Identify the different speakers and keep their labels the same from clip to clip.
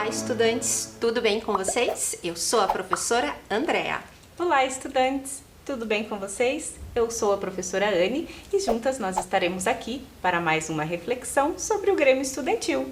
Speaker 1: Olá, estudantes! Tudo bem com vocês? Eu sou a professora Andrea.
Speaker 2: Olá, estudantes! Tudo bem com vocês? Eu sou a professora Anne e juntas nós estaremos aqui para mais uma reflexão sobre o Grêmio Estudantil.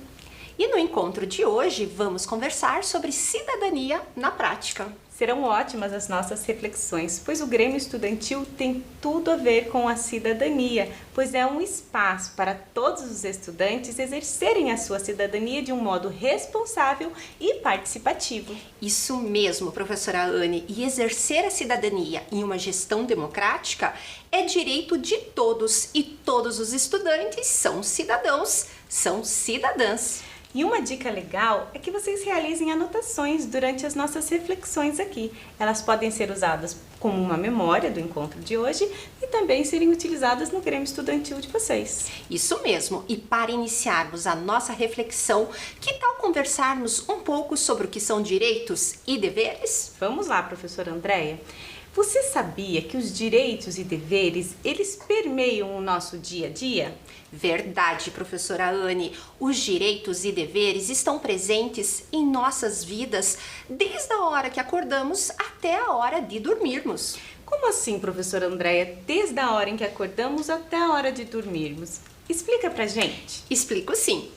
Speaker 1: E no encontro de hoje vamos conversar sobre cidadania na prática.
Speaker 2: Serão ótimas as nossas reflexões, pois o Grêmio Estudantil tem tudo a ver com a cidadania, pois é um espaço para todos os estudantes exercerem a sua cidadania de um modo responsável e participativo.
Speaker 1: Isso mesmo, professora Anne, e exercer a cidadania em uma gestão democrática é direito de todos e todos os estudantes são cidadãos, são cidadãs.
Speaker 2: E uma dica legal é que vocês realizem anotações durante as nossas reflexões aqui. Elas podem ser usadas como uma memória do encontro de hoje e também serem utilizadas no Grêmio Estudantil de vocês.
Speaker 1: Isso mesmo, e para iniciarmos a nossa reflexão, que tal conversarmos um pouco sobre o que são direitos e deveres?
Speaker 2: Vamos lá, professora Andrea. Você sabia que os direitos e deveres, eles permeiam o nosso dia a dia?
Speaker 1: Verdade, professora Anne. Os direitos e deveres estão presentes em nossas vidas desde a hora que acordamos até a hora de dormirmos.
Speaker 2: Como assim, professora Andrea? Desde a hora em que acordamos até a hora de dormirmos? Explica pra gente.
Speaker 1: Explico sim.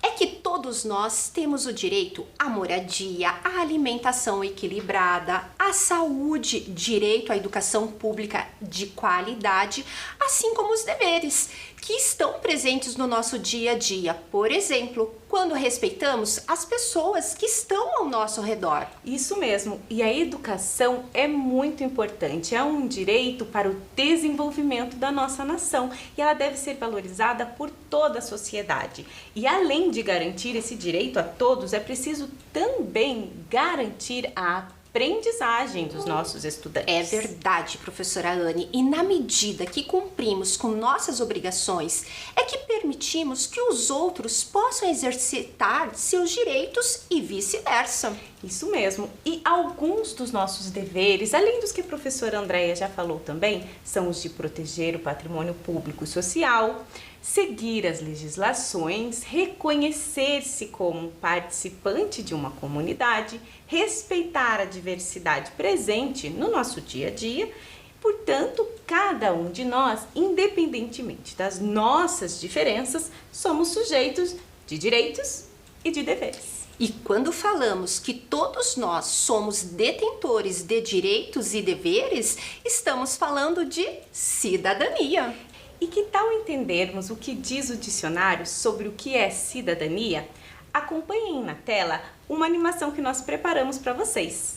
Speaker 1: É que todos nós temos o direito à moradia, à alimentação equilibrada, à saúde, direito à educação pública de qualidade, assim como os deveres, que estão presentes no nosso dia a dia. Por exemplo, quando respeitamos as pessoas que estão ao nosso redor.
Speaker 2: Isso mesmo, e a educação é muito importante, é um direito para o desenvolvimento da nossa nação e ela deve ser valorizada por toda a sociedade. E além de garantir esse direito a todos, é preciso também garantir a aprendizagem dos nossos estudantes.
Speaker 1: É verdade, professora Anne, e na medida que cumprimos com nossas obrigações, é que permitimos que os outros possam exercitar seus direitos e vice-versa.
Speaker 2: Isso mesmo, e alguns dos nossos deveres, além dos que a professora Andrea já falou também, são os de proteger o patrimônio público e social, seguir as legislações, reconhecer-se como participante de uma comunidade, respeitar a diversidade presente no nosso dia a dia. Portanto, cada um de nós, independentemente das nossas diferenças, somos sujeitos de direitos e de deveres.
Speaker 1: E quando falamos que todos nós somos detentores de direitos e deveres, estamos falando de cidadania.
Speaker 2: E que tal entendermos o que diz o dicionário sobre o que é cidadania? Acompanhem na tela uma animação que nós preparamos para vocês.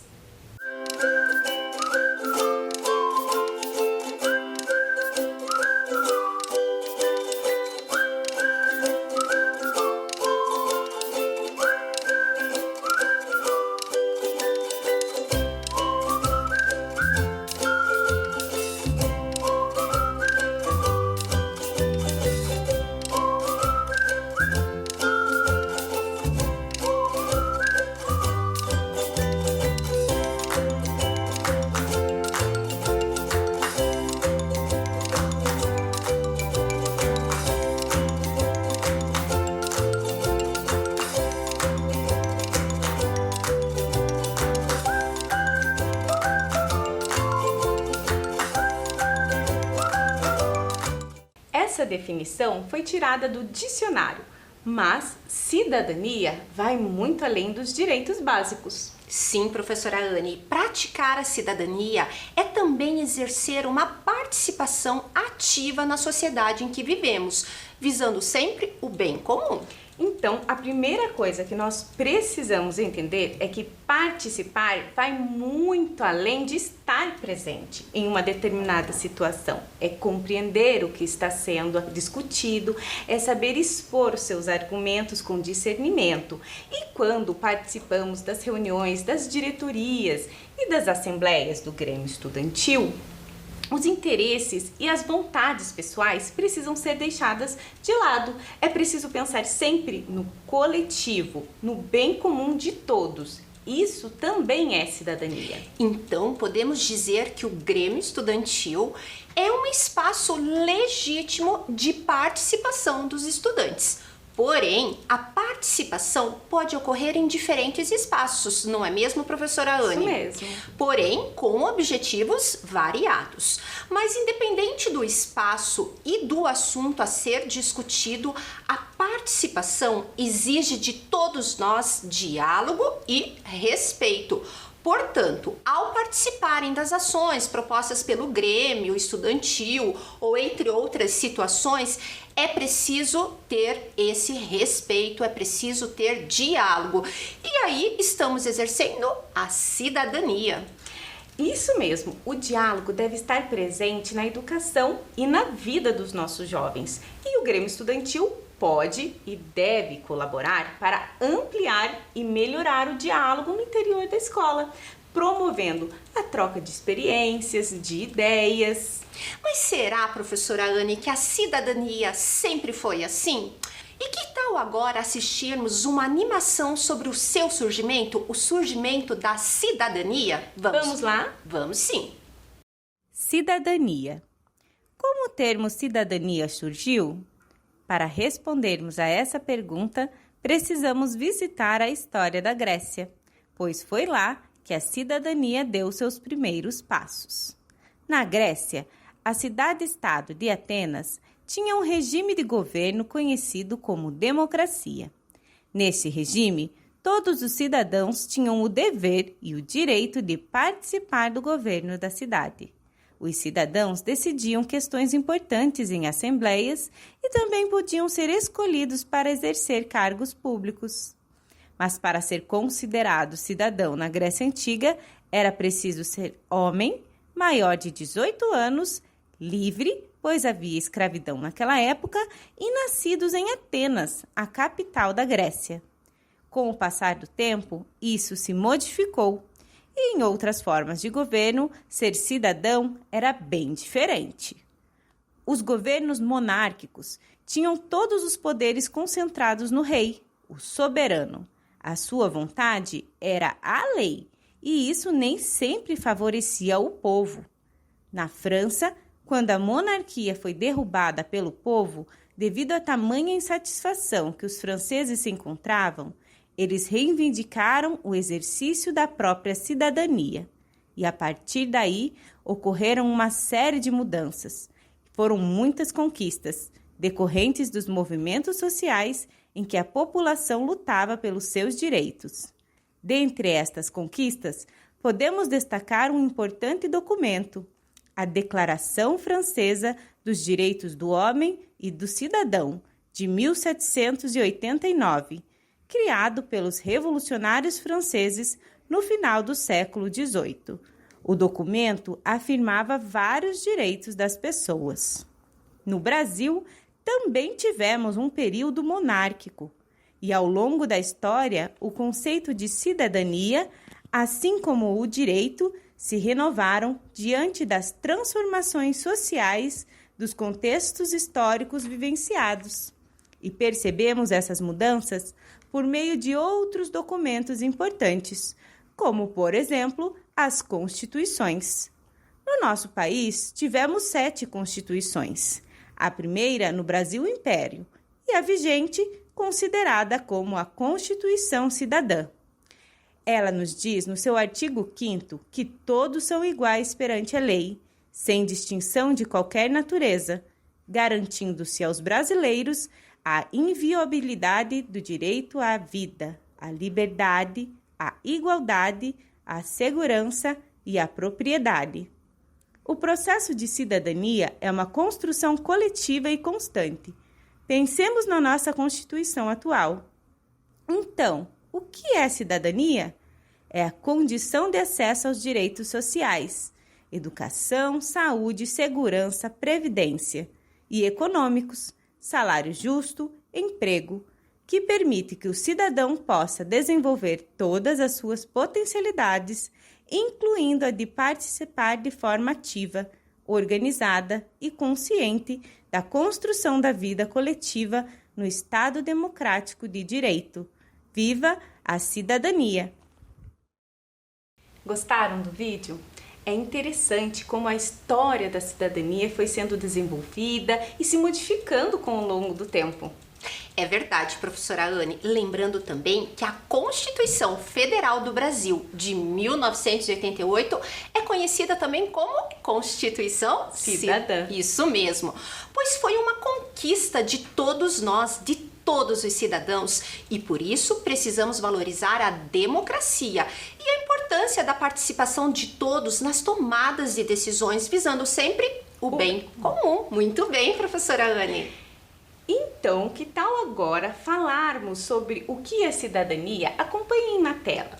Speaker 2: Essa definição foi tirada do dicionário, mas cidadania vai muito além dos direitos básicos.
Speaker 1: Sim, professora Anne, praticar a cidadania é também exercer uma participação ativa na sociedade em que vivemos, visando sempre o bem comum.
Speaker 2: Então, a primeira coisa que nós precisamos entender é que participar vai muito além de estar presente em uma determinada situação. É compreender o que está sendo discutido, é saber expor os seus argumentos com discernimento. E quando participamos das reuniões, das diretorias e das assembleias do Grêmio Estudantil, os interesses e as vontades pessoais precisam ser deixadas de lado. É preciso pensar sempre no coletivo, no bem comum de todos. Isso também é cidadania.
Speaker 1: Então, podemos dizer que o Grêmio Estudantil é um espaço legítimo de participação dos estudantes. Porém, a participação pode ocorrer em diferentes espaços, não é mesmo, professora Anne?
Speaker 2: Isso mesmo.
Speaker 1: Porém, com objetivos variados. Mas independente do espaço e do assunto a ser discutido, a participação exige de todos nós diálogo e respeito. Portanto, ao participarem das ações propostas pelo Grêmio estudantil ou entre outras situações, é preciso ter esse respeito, é preciso ter diálogo. E aí estamos exercendo a cidadania.
Speaker 2: Isso mesmo, o diálogo deve estar presente na educação e na vida dos nossos jovens. E o Grêmio Estudantil pode e deve colaborar para ampliar e melhorar o diálogo no interior da escola, promovendo a troca de experiências, de ideias.
Speaker 1: Mas será, professora Anne, que a cidadania sempre foi assim? E que tal agora assistirmos uma animação sobre o seu surgimento, o surgimento da cidadania?
Speaker 2: Vamos lá?
Speaker 1: Vamos sim.
Speaker 3: Cidadania. Como o termo cidadania surgiu? Para respondermos a essa pergunta, precisamos visitar a história da Grécia, pois foi lá que a cidadania deu seus primeiros passos. Na Grécia, a cidade-estado de Atenas tinha um regime de governo conhecido como democracia. Nesse regime, todos os cidadãos tinham o dever e o direito de participar do governo da cidade. Os cidadãos decidiam questões importantes em assembleias e também podiam ser escolhidos para exercer cargos públicos. Mas para ser considerado cidadão na Grécia Antiga, era preciso ser homem, maior de 18 anos, livre, pois havia escravidão naquela época, e nascidos em Atenas, a capital da Grécia. Com o passar do tempo, isso se modificou. E em outras formas de governo, ser cidadão era bem diferente. Os governos monárquicos tinham todos os poderes concentrados no rei, o soberano. A sua vontade era a lei, e isso nem sempre favorecia o povo. Na França, quando a monarquia foi derrubada pelo povo, devido à tamanha insatisfação que os franceses se encontravam, eles reivindicaram o exercício da própria cidadania. E a partir daí, ocorreram uma série de mudanças. Foram muitas conquistas, decorrentes dos movimentos sociais em que a população lutava pelos seus direitos. Dentre estas conquistas, podemos destacar um importante documento, a Declaração Francesa dos Direitos do Homem e do Cidadão, de 1789, criado pelos revolucionários franceses no final do século XVIII. O documento afirmava vários direitos das pessoas. No Brasil, também tivemos um período monárquico, e ao longo da história, o conceito de cidadania, assim como o direito, se renovaram diante das transformações sociais dos contextos históricos vivenciados. E percebemos essas mudanças por meio de outros documentos importantes, como, por exemplo, as constituições. No nosso país, tivemos 7 constituições. A primeira no Brasil Império e a vigente considerada como a Constituição Cidadã. Ela nos diz no seu artigo 5º que todos são iguais perante a lei, sem distinção de qualquer natureza, garantindo-se aos brasileiros a inviolabilidade do direito à vida, à liberdade, à igualdade, à segurança e à propriedade. O processo de cidadania é uma construção coletiva e constante. Pensemos na nossa Constituição atual. Então, o que é cidadania? É a condição de acesso aos direitos sociais, educação, saúde, segurança, previdência e econômicos, salário justo, emprego, que permite que o cidadão possa desenvolver todas as suas potencialidades, incluindo a de participar de forma ativa, organizada e consciente da construção da vida coletiva no Estado democrático de direito. Viva a cidadania!
Speaker 2: Gostaram do vídeo? É interessante como a história da cidadania foi sendo desenvolvida e se modificando com o longo do tempo.
Speaker 1: É verdade, professora Anne. Lembrando também que a Constituição Federal do Brasil de 1988 é conhecida também como Constituição
Speaker 2: Cidadã.
Speaker 1: Isso mesmo, pois foi uma conquista de todos nós, de todos os cidadãos, e por isso precisamos valorizar a democracia e a importância da participação de todos nas tomadas de decisões, visando sempre o bem comum. Muito bem, professora Anne.
Speaker 2: Então, que tal agora falarmos sobre o que é cidadania? Acompanhem na tela.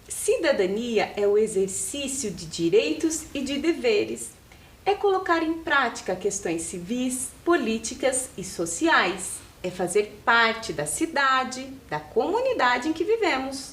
Speaker 2: Cidadania é o exercício de direitos e de deveres. É colocar em prática questões civis, políticas e sociais. É fazer parte da cidade, da comunidade em que vivemos.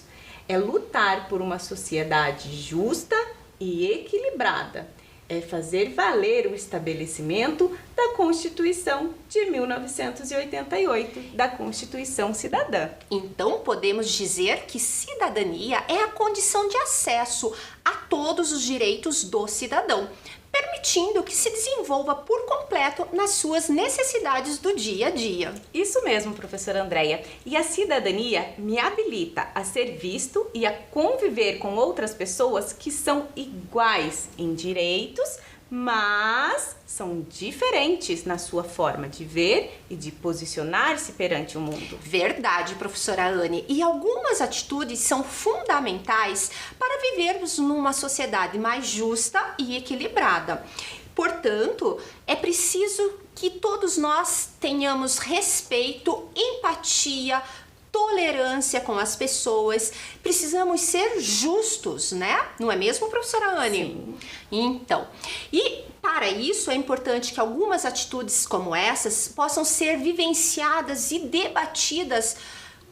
Speaker 2: É lutar por uma sociedade justa e equilibrada. É fazer valer o estabelecimento da Constituição de 1988, da Constituição Cidadã.
Speaker 1: Então, podemos dizer que cidadania é a condição de acesso a todos os direitos do cidadão, permitindo que se desenvolva por completo nas suas necessidades do dia a dia.
Speaker 2: Isso mesmo, professora Andréia. E a cidadania me habilita a ser visto e a conviver com outras pessoas que são iguais em direitos, mas são diferentes na sua forma de ver e de posicionar-se perante o mundo.
Speaker 1: Verdade, professora Anne. E algumas atitudes são fundamentais para vivermos numa sociedade mais justa e equilibrada. Portanto, é preciso que todos nós tenhamos respeito, empatia, tolerância com as pessoas. Precisamos ser justos, né? Não é mesmo, professora Anne?
Speaker 2: Sim.
Speaker 1: Então, e para isso é importante que algumas atitudes como essas possam ser vivenciadas e debatidas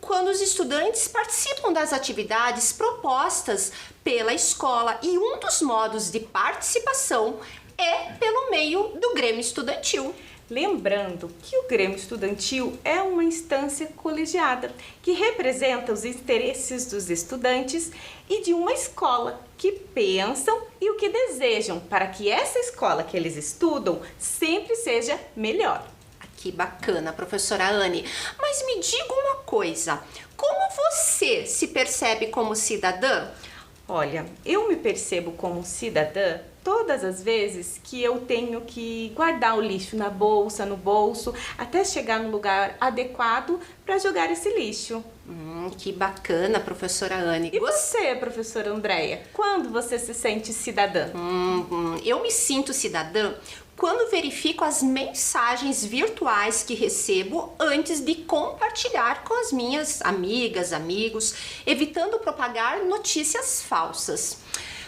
Speaker 1: quando os estudantes participam das atividades propostas pela escola. E um dos modos de participação é pelo meio do Grêmio Estudantil.
Speaker 2: Lembrando que o Grêmio Estudantil é uma instância colegiada que representa os interesses dos estudantes e de uma escola que pensam e o que desejam para que essa escola que eles estudam sempre seja melhor.
Speaker 1: Que bacana, professora Anne. Mas me diga uma coisa, como você se percebe como cidadã?
Speaker 2: Olha, eu me percebo como cidadã todas as vezes que eu tenho que guardar o lixo na bolsa, no bolso, até chegar no lugar adequado para jogar esse lixo.
Speaker 1: Que bacana, professora Anne.
Speaker 2: E você, professora Andréia, quando você se sente cidadã?
Speaker 1: Eu me sinto cidadã quando verifico as mensagens virtuais que recebo antes de compartilhar com as minhas amigas, amigos, evitando propagar notícias falsas.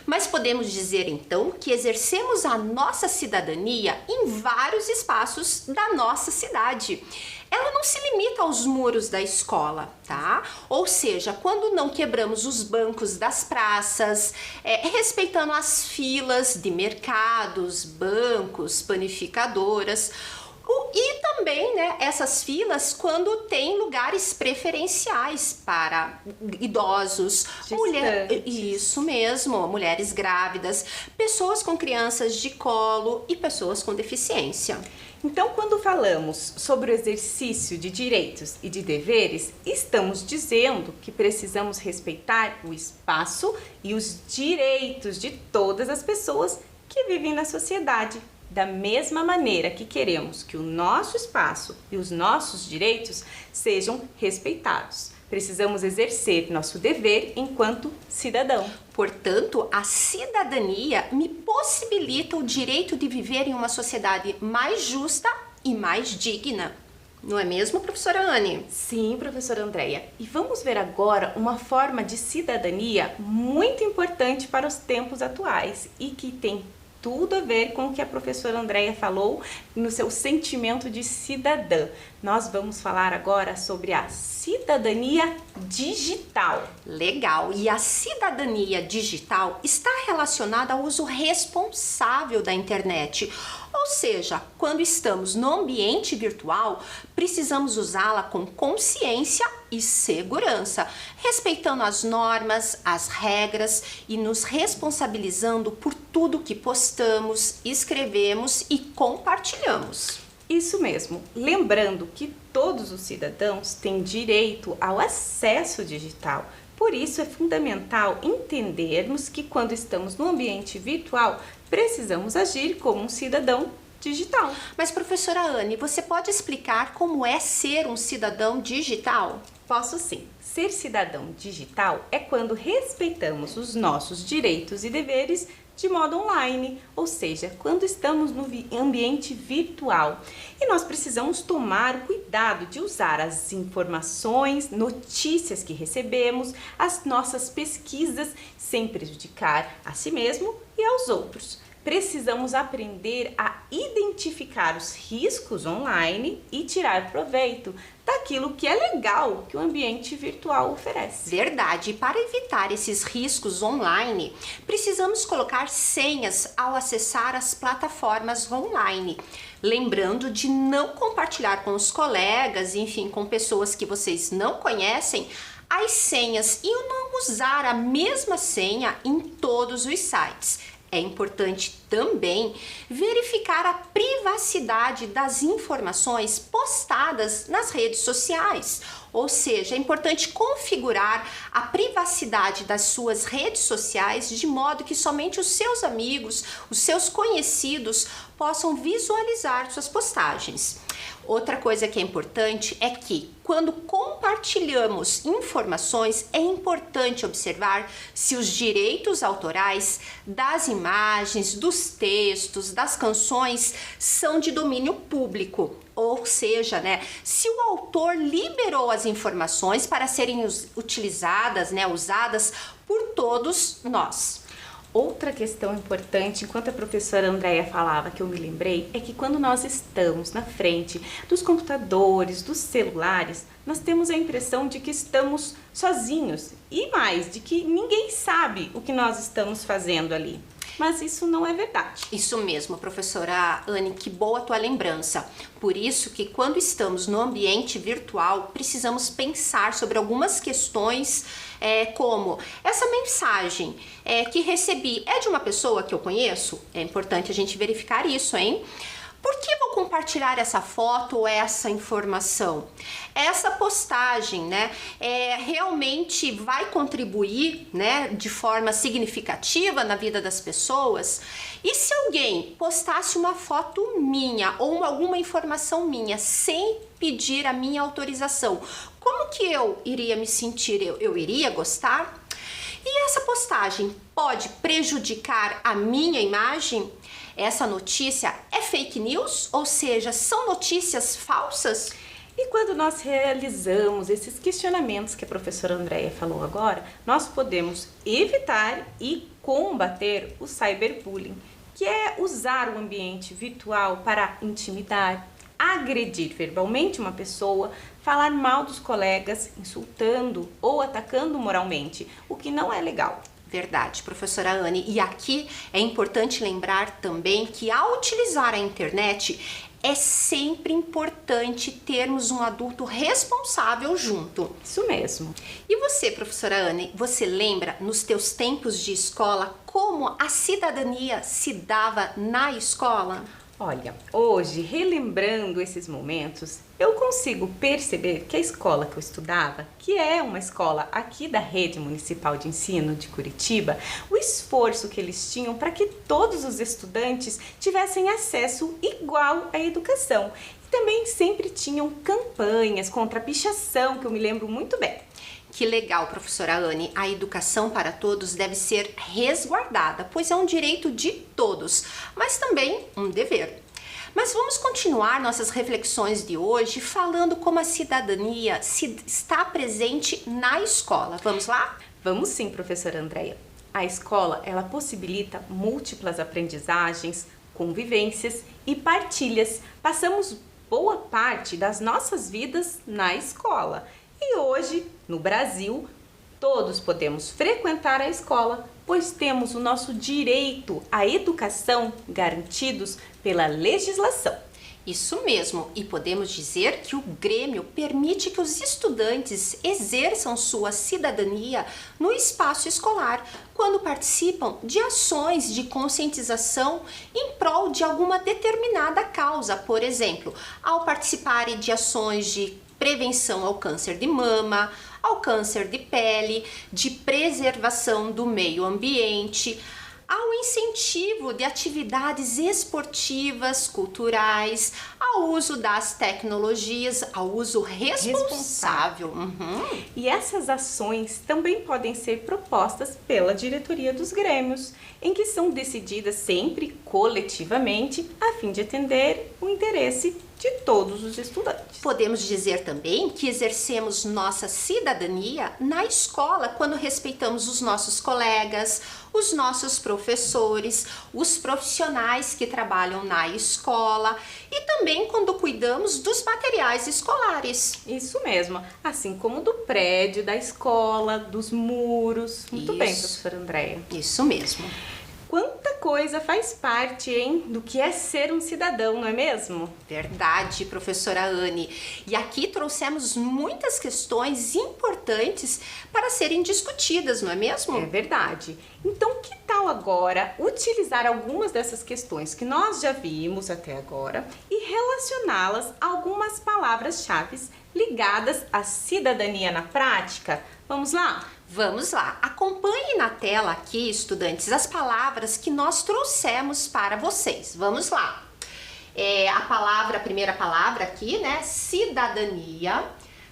Speaker 1: Mas podemos dizer então que exercemos a nossa cidadania em vários espaços da nossa cidade. Ela não se limita aos muros da escola, tá? Ou seja, quando não quebramos os bancos das praças, respeitando as filas de mercados, bancos, panificadoras. E também, né, essas filas quando tem lugares preferenciais para idosos, isso mesmo, mulheres grávidas, pessoas com crianças de colo e pessoas com deficiência.
Speaker 2: Então, quando falamos sobre o exercício de direitos e de deveres, estamos dizendo que precisamos respeitar o espaço e os direitos de todas as pessoas que vivem na sociedade. Da mesma maneira que queremos que o nosso espaço e os nossos direitos sejam respeitados. Precisamos exercer nosso dever enquanto cidadão.
Speaker 1: Portanto, a cidadania me possibilita o direito de viver em uma sociedade mais justa e mais digna. Não é mesmo, professora Anne?
Speaker 2: Sim, professora Andréia. E vamos ver agora uma forma de cidadania muito importante para os tempos atuais e que tem tudo a ver com o que a professora Andréia falou no seu sentimento de cidadã. Nós vamos falar agora sobre a cidadania digital.
Speaker 1: Legal! E a cidadania digital está relacionada ao uso responsável da internet. Ou seja, quando estamos no ambiente virtual, precisamos usá-la com consciência e segurança, respeitando as normas, as regras e nos responsabilizando por tudo que postamos, escrevemos e compartilhamos.
Speaker 2: Isso mesmo, lembrando que todos os cidadãos têm direito ao acesso digital. Por isso é fundamental entendermos que quando estamos no ambiente virtual, precisamos agir como um cidadão digital.
Speaker 1: Mas, professora Anne, você pode explicar como é ser um cidadão digital?
Speaker 2: Posso sim. Ser cidadão digital é quando respeitamos os nossos direitos e deveres de modo online, ou seja, quando estamos no ambiente virtual. E nós precisamos tomar o cuidado de usar as informações, notícias que recebemos, as nossas pesquisas, sem prejudicar a si mesmo e aos outros. Precisamos aprender a identificar os riscos online e tirar proveito daquilo que é legal que o ambiente virtual oferece.
Speaker 1: Verdade. E para evitar esses riscos online, precisamos colocar senhas ao acessar as plataformas online. Lembrando de não compartilhar com os colegas, enfim, com pessoas que vocês não conhecem, as senhas e não usar a mesma senha em todos os sites. É importante também verificar a privacidade das informações postadas nas redes sociais. Ou seja, é importante configurar a privacidade das suas redes sociais de modo que somente os seus amigos, os seus conhecidos possam visualizar suas postagens. Outra coisa que é importante é que quando compartilhamos informações, é importante observar se os direitos autorais das imagens, dos textos, das canções são de domínio público. Ou seja, se o autor liberou as informações para serem utilizadas, usadas por todos nós.
Speaker 2: Outra questão importante, enquanto a professora Andréia falava, que eu me lembrei, é que quando nós estamos na frente dos computadores, dos celulares, nós temos a impressão de que estamos sozinhos e mais, de que ninguém sabe o que nós estamos fazendo ali. Mas isso não é verdade.
Speaker 1: Isso mesmo, professora Anne, que boa tua lembrança. Por isso que quando estamos no ambiente virtual, precisamos pensar sobre algumas questões, como essa mensagem que recebi é de uma pessoa que eu conheço? É importante a gente verificar isso, hein? Por que vou compartilhar essa foto ou essa informação? Essa postagem, realmente vai contribuir, de forma significativa na vida das pessoas? E se alguém postasse uma foto minha ou alguma informação minha sem pedir a minha autorização, como que eu iria me sentir? Eu iria gostar? E essa postagem pode prejudicar a minha imagem? Essa notícia é fake news? Ou seja, são notícias falsas?
Speaker 2: E quando nós realizamos esses questionamentos que a professora Andréia falou agora, nós podemos evitar e combater o cyberbullying, que é usar o ambiente virtual para intimidar, agredir verbalmente uma pessoa, falar mal dos colegas, insultando ou atacando moralmente, o que não é legal.
Speaker 1: Verdade, professora Anne. E aqui é importante lembrar também que ao utilizar a internet, é sempre importante termos um adulto responsável junto.
Speaker 2: Isso mesmo.
Speaker 1: E você, professora Anne, você lembra nos teus tempos de escola como a cidadania se dava na escola?
Speaker 2: Olha, hoje, relembrando esses momentos, eu consigo perceber que a escola que eu estudava, que é uma escola aqui da Rede Municipal de Ensino de Curitiba, o esforço que eles tinham para que todos os estudantes tivessem acesso igual à educação. E também sempre tinham campanhas contra a pichação, que eu me lembro muito bem.
Speaker 1: Que legal, professora Anne. A educação para todos deve ser resguardada, pois é um direito de todos, mas também um dever. Mas vamos continuar nossas reflexões de hoje falando como a cidadania está presente na escola. Vamos lá?
Speaker 2: Vamos sim, professora Andréia. A escola, ela possibilita múltiplas aprendizagens, convivências e partilhas. Passamos boa parte das nossas vidas na escola. E hoje, no Brasil, todos podemos frequentar a escola, pois temos o nosso direito à educação garantidos pela legislação.
Speaker 1: Isso mesmo, e podemos dizer que o Grêmio permite que os estudantes exerçam sua cidadania no espaço escolar, quando participam de ações de conscientização em prol de alguma determinada causa. causa, por exemplo, ao participarem de ações de prevenção ao câncer de mama, ao câncer de pele, de preservação do meio ambiente, ao incentivo de atividades esportivas, culturais, ao uso das tecnologias, ao uso responsável.
Speaker 2: E essas ações também podem ser propostas pela diretoria dos grêmios, em que são decididas sempre coletivamente, a fim de atender o interesse de todos os estudantes.
Speaker 1: Podemos dizer também que exercemos nossa cidadania na escola quando respeitamos os nossos colegas, os nossos professores, os profissionais que trabalham na escola e também quando cuidamos dos materiais escolares.
Speaker 2: Isso mesmo, assim como do prédio, da escola, dos muros. Muito bem, professora Andréia.
Speaker 1: Isso mesmo.
Speaker 2: Quanta coisa faz parte, hein, do que é ser um cidadão, não é mesmo?
Speaker 1: Verdade, professora Anne. E aqui trouxemos muitas questões importantes para serem discutidas, não é mesmo?
Speaker 2: É verdade. Então, que tal agora utilizar algumas dessas questões que nós já vimos até agora e relacioná-las a algumas palavras-chave ligadas à cidadania na prática? Vamos lá?
Speaker 1: Vamos lá, acompanhe na tela aqui, estudantes, as palavras que nós trouxemos para vocês. Vamos lá. A primeira palavra aqui, né? Cidadania,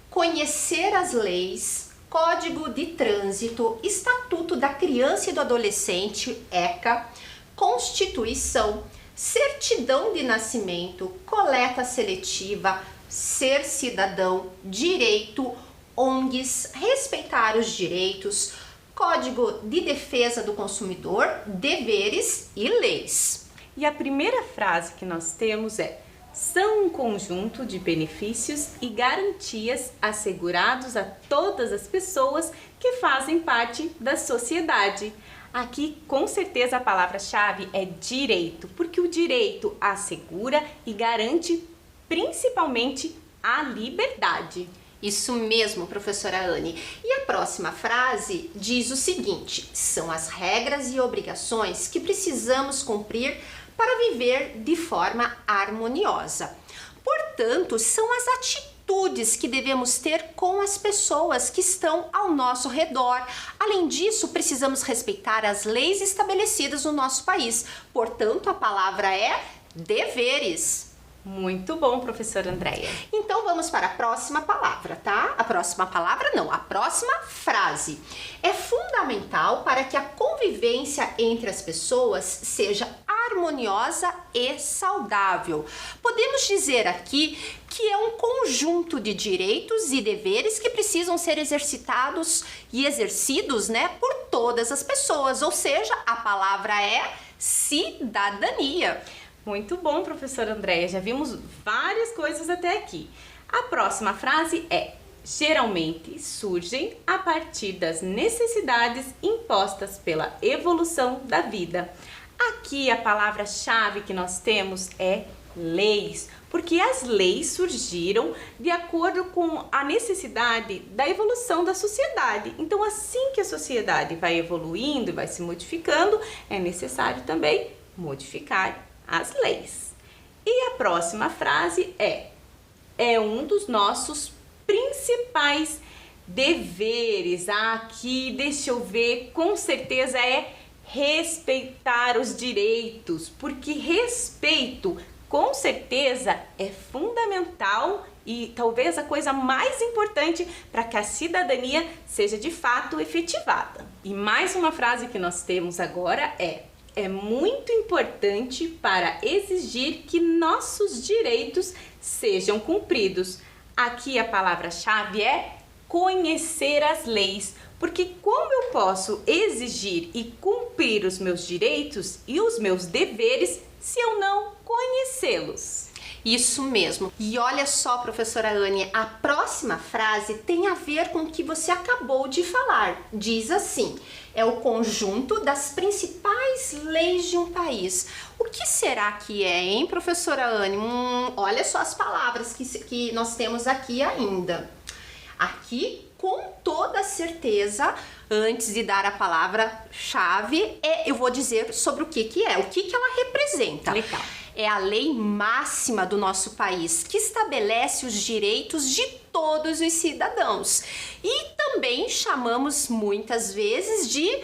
Speaker 1: conhecer as leis, Código de Trânsito, Estatuto da Criança e do Adolescente, ECA, Constituição, Certidão de Nascimento, Coleta Seletiva, Ser Cidadão, Direito, ONGs, respeitar os direitos, Código de Defesa do Consumidor, deveres e leis.
Speaker 2: E a primeira frase que nós temos é: são um conjunto de benefícios e garantias assegurados a todas as pessoas que fazem parte da sociedade. Aqui, com certeza, a palavra-chave é direito, porque o direito assegura e garante principalmente a liberdade.
Speaker 1: Isso mesmo, professora Anne. E a próxima frase diz o seguinte: são as regras e obrigações que precisamos cumprir para viver de forma harmoniosa. Portanto, são as atitudes que devemos ter com as pessoas que estão ao nosso redor. Além disso, precisamos respeitar as leis estabelecidas no nosso país. Portanto, a palavra é deveres.
Speaker 2: Muito bom, professora Andréia.
Speaker 1: Então vamos para a próxima palavra, tá? A próxima palavra não, a próxima frase. É fundamental para que a convivência entre as pessoas seja harmoniosa e saudável. Podemos dizer aqui que é um conjunto de direitos e deveres que precisam ser exercitados e exercidos, né, por todas as pessoas, ou seja, a palavra é cidadania.
Speaker 2: Muito bom, professora Andréia. Já vimos várias coisas até aqui. A próxima frase é: geralmente surgem a partir das necessidades impostas pela evolução da vida. Aqui a palavra-chave que nós temos é leis, porque as leis surgiram de acordo com a necessidade da evolução da sociedade. Então, assim que a sociedade vai evoluindo e vai se modificando, é necessário também modificar as leis. E a próxima frase é um dos nossos principais deveres. Aqui, deixa eu ver, com certeza é respeitar os direitos, porque respeito, com certeza, é fundamental e talvez a coisa mais importante para que a cidadania seja de fato efetivada. E mais uma frase que nós temos agora é muito importante para exigir que nossos direitos sejam cumpridos. Aqui a palavra-chave é conhecer as leis, porque como eu posso exigir e cumprir os meus direitos e os meus deveres se eu não conhecê-los?
Speaker 1: Isso mesmo. E olha só, professora Anne, a próxima frase tem a ver com o que você acabou de falar. Diz assim: é o conjunto das principais leis de um país. O que será que é, hein, professora Anne? Olha só as palavras que nós temos aqui ainda. Aqui, com toda certeza, antes de dar a palavra-chave, eu vou dizer sobre o que é, o que ela representa.
Speaker 2: Legal.
Speaker 1: é a lei máxima do nosso país, que estabelece os direitos de todos os cidadãos. E também chamamos muitas vezes de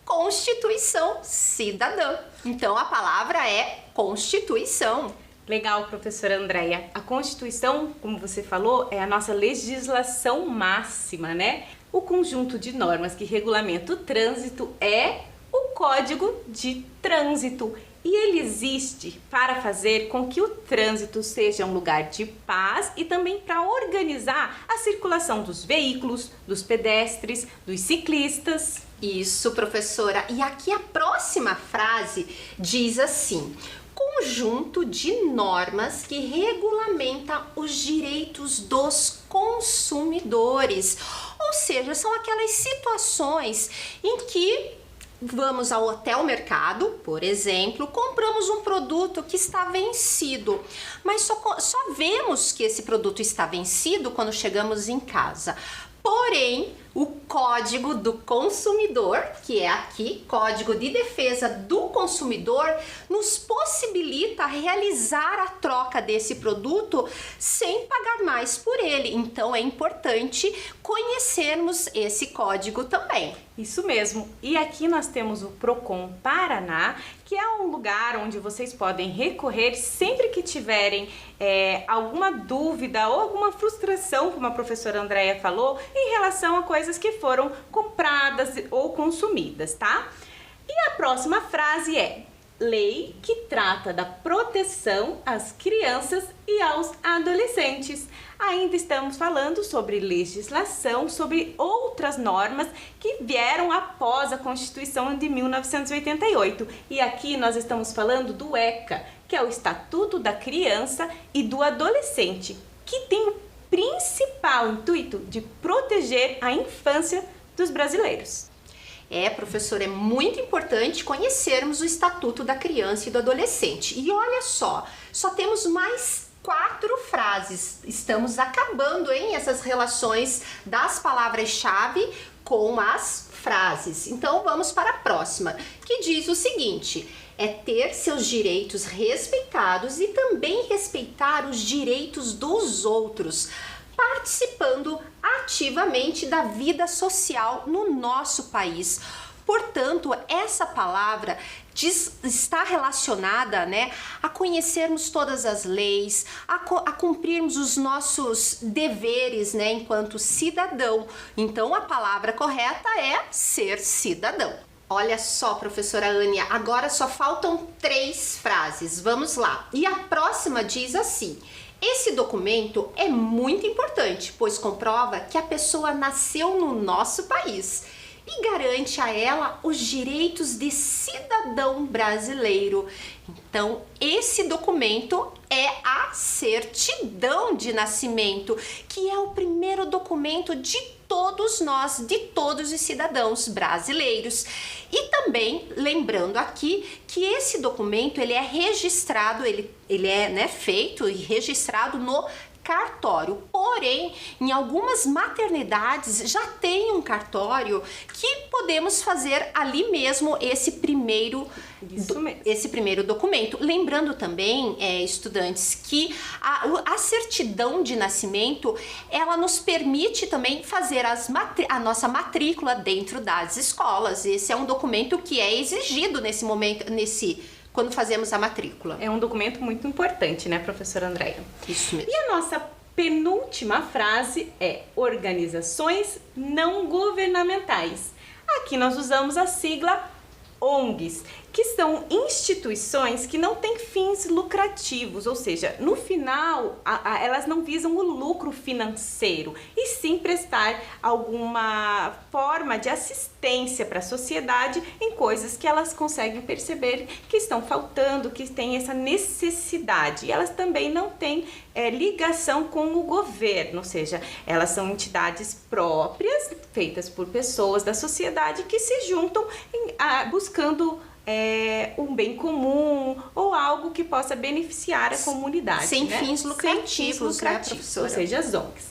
Speaker 1: Constituição Cidadã. Então a palavra é Constituição.
Speaker 2: Legal, professora Andréia. A Constituição, como você falou, é a nossa legislação máxima, né? O conjunto de normas que regulamenta o trânsito é o Código de Trânsito. E ele existe para fazer com que o trânsito seja um lugar de paz e também para organizar a circulação dos veículos, dos pedestres, dos ciclistas.
Speaker 1: Isso, professora. E aqui a próxima frase diz assim: conjunto de normas que regulamenta os direitos dos consumidores. Ou seja, são aquelas situações em que vamos até o mercado, por exemplo, compramos um produto que está vencido, mas só vemos que esse produto está vencido quando chegamos em casa. Porém, o Código do Consumidor, que é aqui, Código de Defesa do Consumidor, nos possibilita realizar a troca desse produto sem pagar mais por ele. Então, é importante conhecermos esse código também.
Speaker 2: Isso mesmo. E aqui nós temos o Procon Paraná, que é um lugar onde vocês podem recorrer sempre que tiverem alguma dúvida ou alguma frustração, como a professora Andréia falou, em relação a coisas que foram compradas ou consumidas, tá? E a próxima frase é: lei que trata da proteção às crianças e aos adolescentes. Ainda estamos falando sobre legislação, sobre outras normas que vieram após a Constituição de 1988. E aqui nós estamos falando do ECA, que é o Estatuto da Criança e do Adolescente, que tem o principal intuito de proteger a infância dos brasileiros.
Speaker 1: Professor, é muito importante conhecermos o Estatuto da Criança e do Adolescente. E olha só temos mais 4 frases. Estamos acabando, hein, essas relações das palavras-chave com as frases. Então, vamos para a próxima, que diz o seguinte: é ter seus direitos respeitados e também respeitar os direitos dos outros, participando ativamente da vida social no nosso país. Portanto, essa palavra está relacionada, né, a conhecermos todas as leis, a cumprirmos os nossos deveres, né, enquanto cidadão. Então, a palavra correta é ser cidadão. Olha só, professora Ania, agora só faltam 3 frases. Vamos lá. E a próxima diz assim: esse documento é muito importante, pois comprova que a pessoa nasceu no nosso país e garante a ela os direitos de cidadão brasileiro. Então, esse documento é a certidão de nascimento, que é o primeiro documento de todos nós, de todos os cidadãos brasileiros. E também, lembrando aqui, que esse documento ele é registrado, ele é, né, feito e registrado no cartório. Porém, em algumas maternidades já tem um cartório que podemos fazer ali mesmo esse primeiro documento. Lembrando também, estudantes, que a certidão de nascimento ela nos permite também fazer a nossa matrícula dentro das escolas. Esse é um documento que é exigido nesse momento, quando fazemos a matrícula.
Speaker 2: É um documento muito importante, né, professora Andréia?
Speaker 1: Isso mesmo.
Speaker 2: E a nossa penúltima frase é organizações não governamentais. Aqui nós usamos a sigla ONGs, que são instituições que não têm fins lucrativos, ou seja, no final elas não visam o lucro financeiro, e sim prestar alguma forma de assistência para a sociedade em coisas que elas conseguem perceber que estão faltando, que tem essa necessidade. E elas também não têm ligação com o governo, ou seja, elas são entidades próprias, feitas por pessoas da sociedade que se juntam buscando um bem comum ou algo que possa beneficiar a comunidade.
Speaker 1: Sem fins lucrativos, né, professora?
Speaker 2: Ou seja, as ONGs.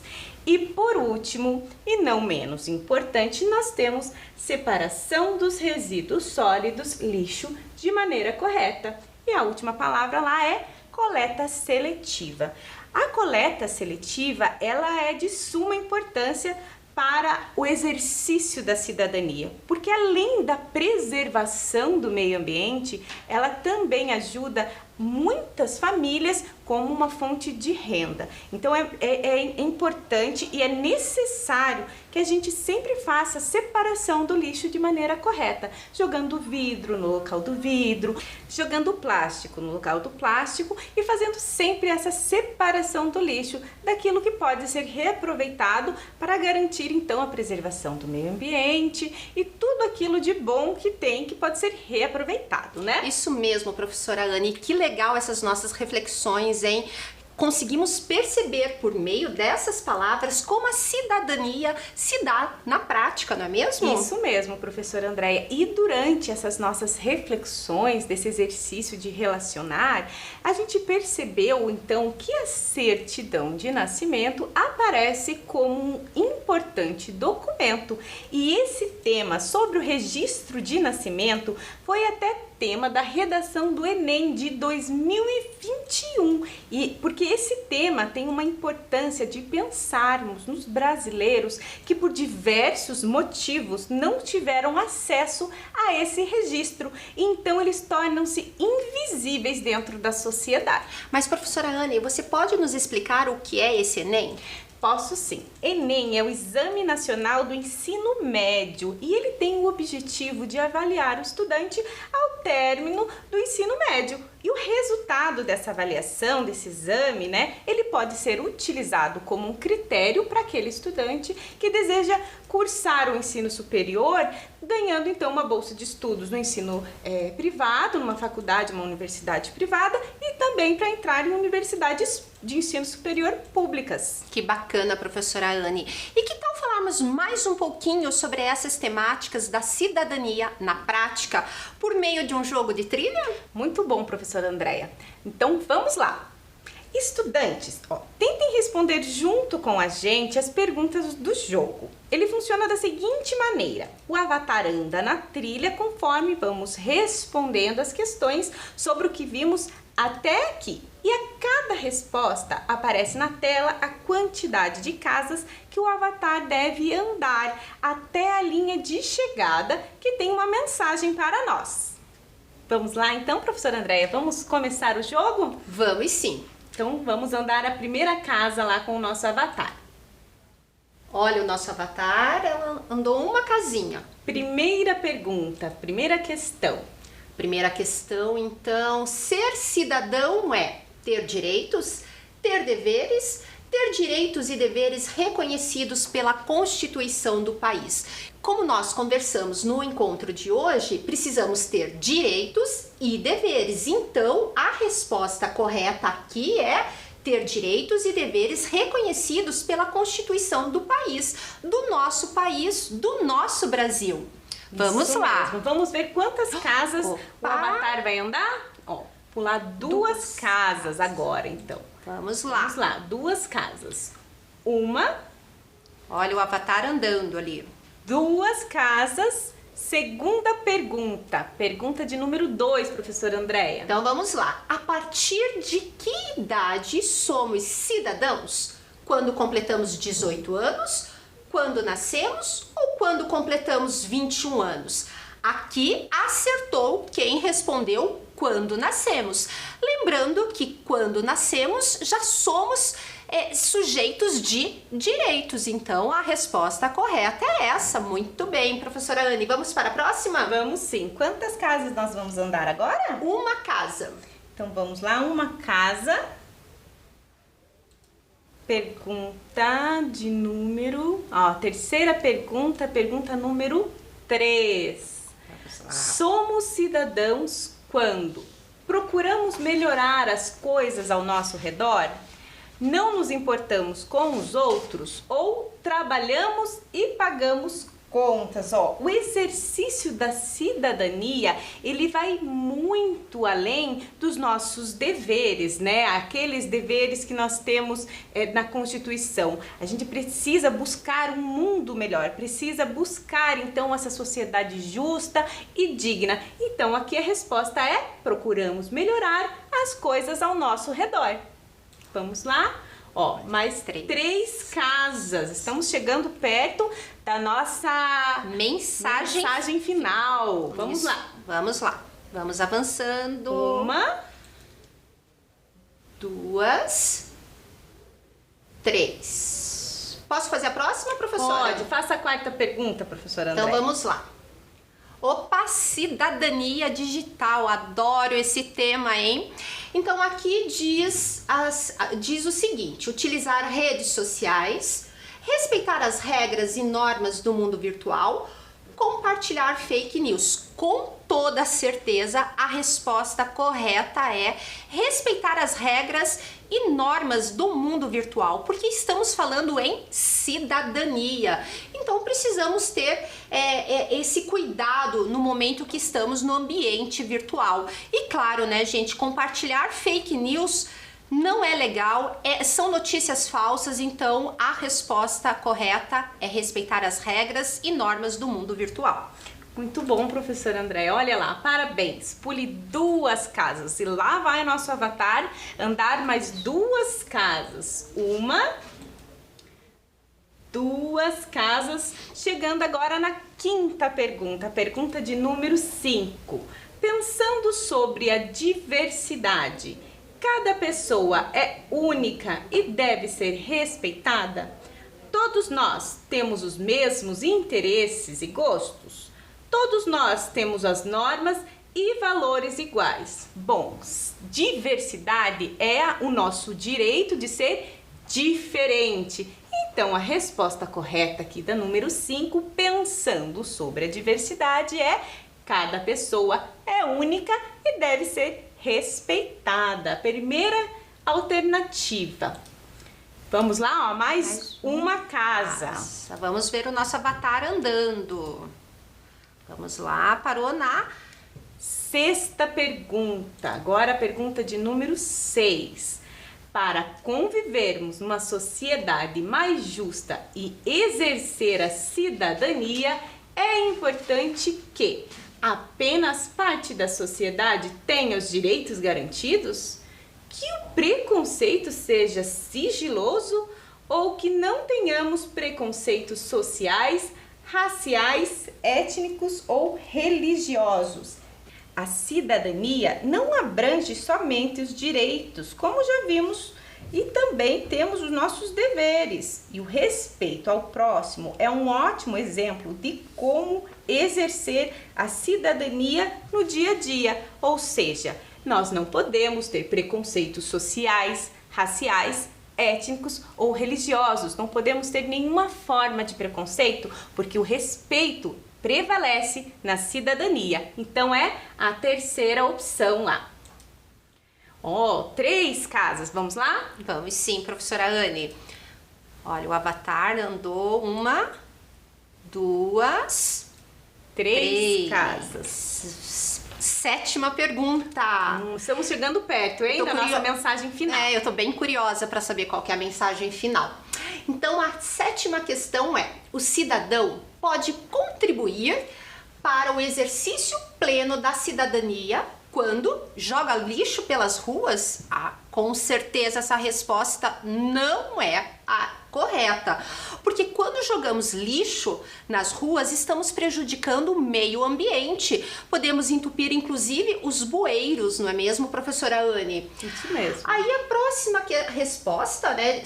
Speaker 2: E por último, e não menos importante, nós temos separação dos resíduos sólidos, lixo, de maneira correta. E a última palavra lá é coleta seletiva. A coleta seletiva, ela é de suma importância para o exercício da cidadania, porque além da preservação do meio ambiente, ela também ajuda muitas famílias como uma fonte de renda. Então é importante e é necessário que a gente sempre faça a separação do lixo de maneira correta, jogando vidro no local do vidro, jogando plástico no local do plástico e fazendo sempre essa separação do lixo daquilo que pode ser reaproveitado para garantir então a preservação do meio ambiente e tudo aquilo de bom que tem que pode ser reaproveitado, né?
Speaker 1: Isso mesmo, professora Anne, que legal essas nossas reflexões, hein? Conseguimos perceber por meio dessas palavras como a cidadania se dá na prática, não é mesmo?
Speaker 2: Isso mesmo, professora Andréia. E durante essas nossas reflexões, desse exercício de relacionar, a gente percebeu então que a certidão de nascimento aparece como um importante documento. E esse tema sobre o registro de nascimento foi até tema da redação do Enem de 2021. E porque esse tema tem uma importância de pensarmos nos brasileiros que por diversos motivos não tiveram acesso a esse registro. Então eles tornam-se invisíveis dentro da sociedade.
Speaker 1: Mas, professora Anne, você pode nos explicar o que é esse Enem?
Speaker 2: Posso sim. Enem é o Exame Nacional do Ensino Médio e ele tem o objetivo de avaliar o estudante ao término do ensino médio. E o resultado dessa avaliação, desse exame, né, ele pode ser utilizado como um critério para aquele estudante que deseja cursar o ensino superior, ganhando então uma bolsa de estudos no ensino privado, numa faculdade, uma universidade privada e também para entrar em universidades de ensino superior públicas.
Speaker 1: Que bacana, professora Anne. E que tal falarmos mais um pouquinho sobre essas temáticas da cidadania na prática por meio de um jogo de trilha?
Speaker 2: Muito bom, professora Andréia. Então vamos lá. Estudantes, tentem responder junto com a gente as perguntas do jogo. Ele funciona da seguinte maneira: o avatar anda na trilha conforme vamos respondendo as questões sobre o que vimos até aqui. E a cada resposta aparece na tela a quantidade de casas que o avatar deve andar até a linha de chegada, que tem uma mensagem para nós. Vamos lá então, professora Andréia, vamos começar o jogo?
Speaker 1: Vamos sim.
Speaker 2: Então vamos andar a primeira casa lá com o nosso avatar.
Speaker 1: Olha, o nosso avatar, ela andou uma casinha.
Speaker 2: Primeira pergunta, primeira questão.
Speaker 1: Primeira questão, então, ser cidadão é ter direitos, ter deveres, ter direitos e deveres reconhecidos pela Constituição do país. Como nós conversamos no encontro de hoje, precisamos ter direitos e deveres. Então, a resposta correta aqui é ter direitos e deveres reconhecidos pela Constituição do país, do nosso Brasil. Vamos
Speaker 2: Isso
Speaker 1: lá.
Speaker 2: mesmo. Vamos ver quantas casas o avatar vai andar? Pular duas casas agora, então.
Speaker 1: Vamos lá.
Speaker 2: Vamos lá, 2 casas. Uma.
Speaker 1: Olha o avatar andando ali.
Speaker 2: 2 casas. Segunda pergunta. Pergunta de número 2, professora Andréia.
Speaker 1: Então vamos lá. A partir de que idade somos cidadãos? Quando completamos 18 anos? Quando nascemos? Ou quando completamos 21 anos? Aqui acertou quem respondeu quando nascemos. Lembrando que quando nascemos já somos sujeitos de direitos. Então a resposta correta é essa. Muito bem, professora Anne. Vamos para a próxima?
Speaker 2: Vamos sim. Quantas casas nós vamos andar agora?
Speaker 1: Uma casa.
Speaker 2: Então vamos lá, uma casa. Pergunta de número... terceira pergunta, pergunta número 3. Somos cidadãos quando procuramos melhorar as coisas ao nosso redor, não nos importamos com os outros ou trabalhamos e pagamos contas, ó, o exercício da cidadania, ele vai muito além dos nossos deveres, né? Aqueles deveres que nós temos na Constituição. A gente precisa buscar um mundo melhor, precisa buscar, então, essa sociedade justa e digna. Então, aqui a resposta é: procuramos melhorar as coisas ao nosso redor. Vamos lá? Ó, mais três casas. Estamos chegando perto da nossa mensagem final. Vamos lá.
Speaker 1: Vamos lá. Vamos avançando.
Speaker 2: 1,
Speaker 1: 2, 3. Posso fazer a próxima, professora?
Speaker 2: Pode. Faça a quarta pergunta, professora André.
Speaker 1: Então vamos lá. Opa, cidadania digital, adoro esse tema, hein? Então aqui diz o seguinte: utilizar redes sociais, respeitar as regras e normas do mundo virtual, compartilhar fake news. Com toda certeza, a resposta correta é respeitar as regras e normas do mundo virtual, porque estamos falando em cidadania. Então precisamos ter esse cuidado no momento que estamos no ambiente virtual. E claro, né, gente, compartilhar fake news não é legal, são notícias falsas, então a resposta correta é respeitar as regras e normas do mundo virtual.
Speaker 2: Muito bom, professor André. Olha lá, parabéns. Pule 2 casas e lá vai nosso avatar andar mais 2 casas. 1, 2 casas. Chegando agora na quinta pergunta, a pergunta de número 5. Pensando sobre a diversidade, cada pessoa é única e deve ser respeitada? Todos nós temos os mesmos interesses e gostos? Todos nós temos as normas e valores iguais. Bom, diversidade é o nosso direito de ser diferente. Então, a resposta correta aqui da número 5, pensando sobre a diversidade, é: cada pessoa é única e deve ser respeitada. Primeira alternativa. Vamos lá, ó, mais uma casa.
Speaker 1: Vamos ver o nosso avatar andando. Vamos lá, parou na
Speaker 2: 6ª pergunta. Agora a pergunta de número 6. Para convivermos numa sociedade mais justa e exercer a cidadania, é importante que apenas parte da sociedade tenha os direitos garantidos, que o preconceito seja sigiloso ou que não tenhamos preconceitos sociais, raciais, étnicos ou religiosos. A cidadania não abrange somente os direitos, como já vimos, e também temos os nossos deveres. E o respeito ao próximo é um ótimo exemplo de como exercer a cidadania no dia a dia. Ou seja, nós não podemos ter preconceitos sociais, raciais, étnicos ou religiosos. Não podemos ter nenhuma forma de preconceito, porque o respeito prevalece na cidadania. Então é a terceira opção lá. Ó, 3 casas, vamos lá?
Speaker 1: Vamos sim, professora Anne. Olha, o avatar andou 1, 2,
Speaker 2: 3 casas.
Speaker 1: 7ª pergunta.
Speaker 2: Estamos chegando perto, hein, da nossa mensagem final.
Speaker 1: Eu tô bem curiosa para saber qual que é a mensagem final. Então, a 7ª questão é: o cidadão pode contribuir para o exercício pleno da cidadania quando joga lixo pelas ruas? Com certeza essa resposta não é a correta, porque quando jogamos lixo nas ruas estamos prejudicando o meio ambiente, podemos entupir inclusive os bueiros, não é mesmo, professora Anne?
Speaker 2: Isso mesmo.
Speaker 1: Aí a próxima resposta, né,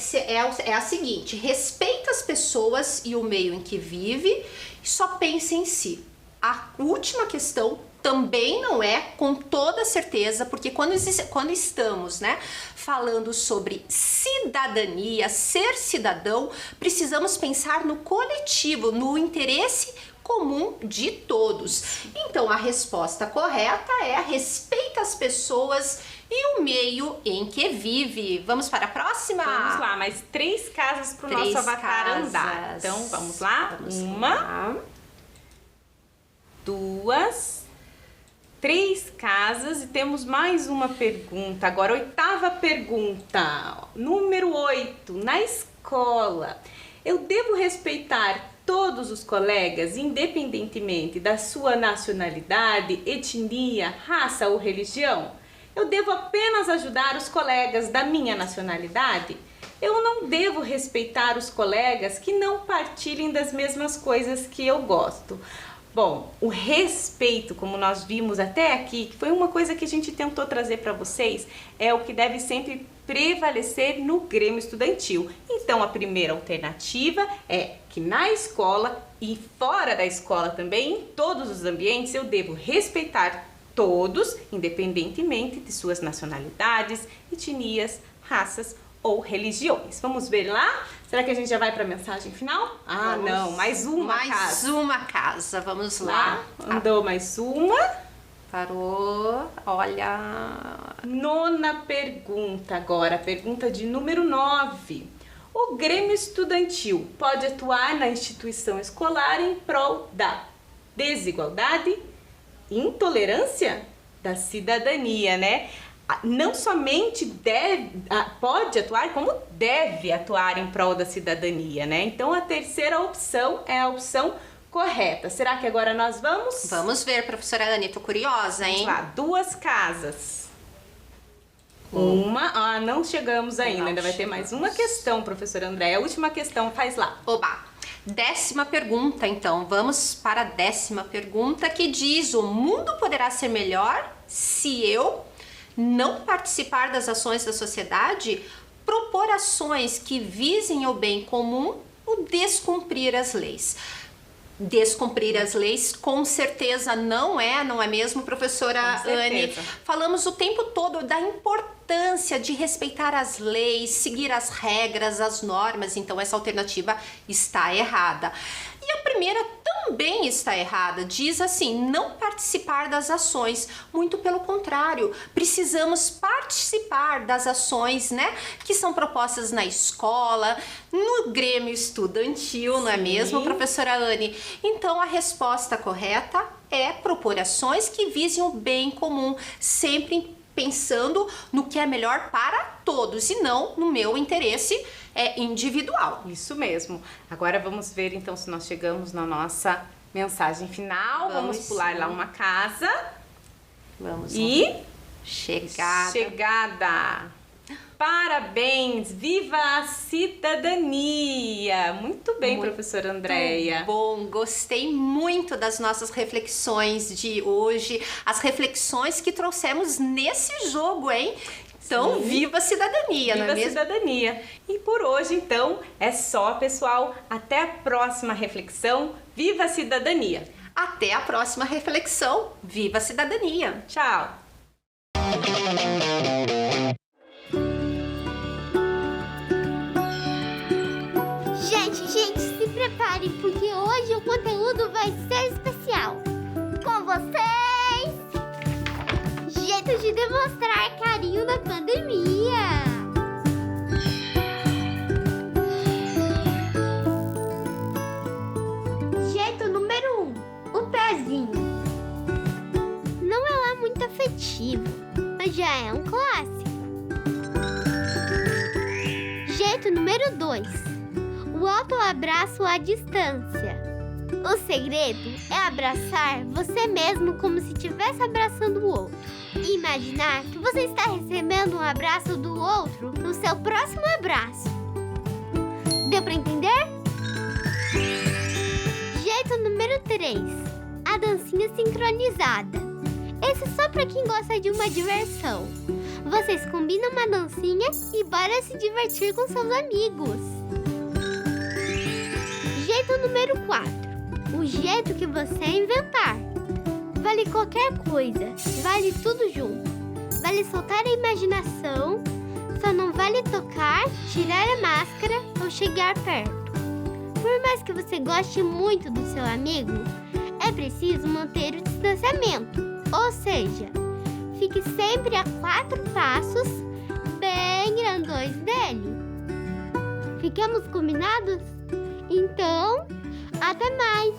Speaker 1: é a seguinte: respeita as pessoas e o meio em que vive e só pensa em si. A última questão também não é com toda certeza, porque quando estamos, né, falando sobre cidadania, ser cidadão, precisamos pensar no coletivo, no interesse comum de todos. Então a resposta correta é: respeita as pessoas e o meio em que vive. Vamos para a próxima?
Speaker 2: Vamos lá, mais 3 casas para o nosso avatar andar. Então vamos lá? 1, 2, 3 casas e temos mais uma pergunta. Agora, 8ª pergunta, número 8. Na escola, eu devo respeitar todos os colegas, independentemente da sua nacionalidade, etnia, raça ou religião? Eu devo apenas ajudar os colegas da minha nacionalidade? Eu não devo respeitar os colegas que não partilhem das mesmas coisas que eu gosto? Bom, o respeito, como nós vimos até aqui, que foi uma coisa que a gente tentou trazer para vocês, é o que deve sempre prevalecer no Grêmio Estudantil. Então, a primeira alternativa é que na escola e fora da escola também, em todos os ambientes, eu devo respeitar todos, independentemente de suas nacionalidades, etnias, raças ou religiões. Vamos ver lá? Será que a gente já vai para a mensagem final? Não, mais uma casa.
Speaker 1: Mais uma casa, vamos lá.
Speaker 2: Andou mais uma.
Speaker 1: Parou, olha.
Speaker 2: 9ª pergunta agora, pergunta de número 9. O Grêmio Estudantil pode atuar na instituição escolar em prol da desigualdade, intolerância, da cidadania, né? Não somente pode atuar, como deve atuar em prol da cidadania, né? Então, a terceira opção é a opção correta. Será que agora nós vamos?
Speaker 1: Vamos ver, professora Anne, tô curiosa, hein?
Speaker 2: Vamos lá, 2 casas. Uma, não chegamos ainda, ainda vai ter mais uma questão, professora Andréia. A última questão, faz lá.
Speaker 1: Oba! 10ª pergunta, então. Vamos para a 10ª pergunta, que diz: o mundo poderá ser melhor se eu não participar das ações da sociedade, propor ações que visem o bem comum ou descumprir as leis? Descumprir as leis com certeza não é mesmo, professora Anne? Falamos o tempo todo da importância de respeitar as leis, seguir as regras, as normas, então essa alternativa está errada. E a primeira também está errada, diz assim: não participar das ações. Muito pelo contrário, precisamos participar das ações, né, que são propostas na escola, no Grêmio Estudantil, não é mesmo, professora Anne? Então a resposta correta é propor ações que visem o bem comum, sempre pensando no que é melhor para todos e não no meu interesse individual.
Speaker 2: Isso mesmo. Agora vamos ver então se nós chegamos na nossa mensagem final. Vamos pular lá uma casa.
Speaker 1: Vamos
Speaker 2: e
Speaker 1: chegada.
Speaker 2: Parabéns! Viva a cidadania! Muito bem, professora Andréia.
Speaker 1: Bom, gostei muito das nossas reflexões de hoje, as reflexões que trouxemos nesse jogo, hein? Então, viva a cidadania, não é mesmo?
Speaker 2: Viva a cidadania! E por hoje, então, é só, pessoal. Até a próxima reflexão. Viva a cidadania!
Speaker 1: Até a próxima reflexão. Viva a cidadania!
Speaker 2: Tchau!
Speaker 4: Gente, se preparem, porque hoje o conteúdo vai ser especial. Com vocês, jeito de demonstrar carinho na pandemia. Jeito número 1, o pezinho. Não é lá muito afetivo, mas já é um clássico. Jeito número 2, o autoabraço à distância. O segredo é abraçar você mesmo como se estivesse abraçando o outro. E imaginar que você está recebendo um abraço do outro no seu próximo abraço. Deu para entender? Jeito número 3, a dancinha sincronizada. Esse é só para quem gosta de uma diversão. Vocês combinam uma dancinha e bora se divertir com seus amigos. Jeito número 4, o jeito que você inventar. Vale qualquer coisa, vale tudo junto. Vale soltar a imaginação, só não vale tocar, tirar a máscara ou chegar perto. Por mais que você goste muito do seu amigo, é preciso manter o distanciamento. Ou seja, fique sempre a 4 passos bem grandões dele. Ficamos combinados? Então, até mais!